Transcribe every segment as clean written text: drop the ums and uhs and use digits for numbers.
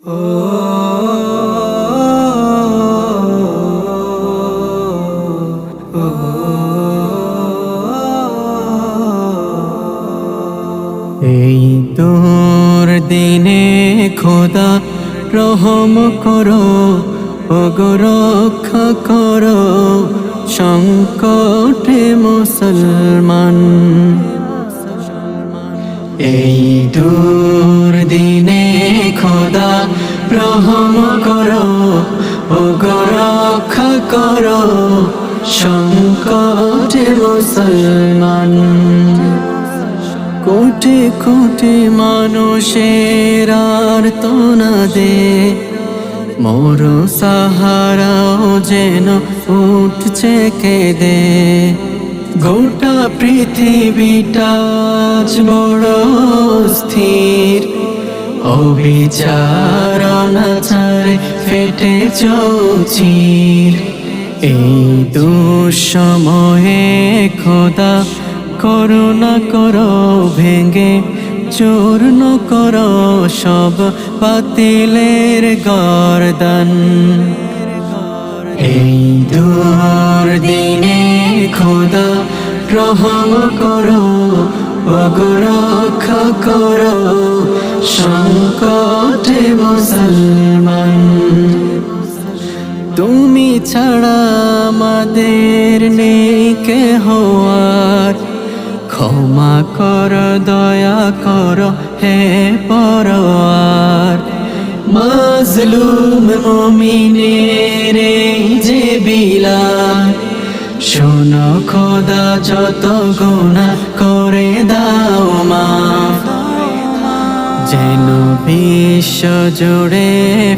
এই তোর দিনে খোদা রহম করো, ওগো রক্ষা করো সংকটে মুসলমান। এই তোর দিনে খোদা রহম করো, ওগো রক্ষা করো সংকটে মুসলমান। কোটি কোটি মানুষের আর্তনাদে মোর সাহারাও যেন উঠছে কেঁদে। গোটা পৃথিবীটা আজ বড় স্থির, অবিচার অনাচারে ফেটে চৌচির। এই দুঃসময়ে খোদা করুণা করো, ভেঙে চূর্ণ করো সব বাতিলের গর্দান। এই দুর্দিনে খোদা রহম করো, ওগো রক্ষা করো সংকটে মুসলমান। তুমি ছাড়া আমাদের নেই কেহ আর, ক্ষমা কর দয়া কর হে পরওয়ার। মাজলুম মুমিনের এই যে বিলাল, শোনো খোদা যত গুনাহ করে দাও মাফ। যেন বিশ্ব জুড়ে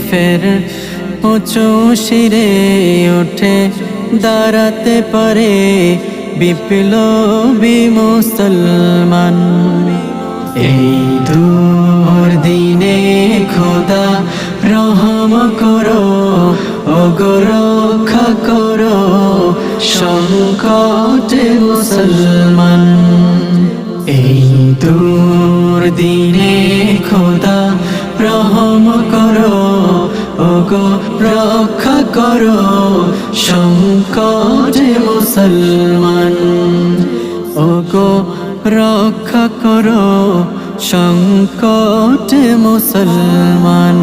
ফের উঁচু শিরে ওঠে দাঁড়াতে পারে বিপ্লবী মুসলমান। এই দুর্দিনে খোদা রহম করো, ওগো রক্ষা করো সংকটে মুসলমান। এই দুর্দিনে খোদা রহম করো, ওগো রক্ষা করো সংকটে মুসলমান। ওগো রক্ষা করো সংকটে মুসলমান।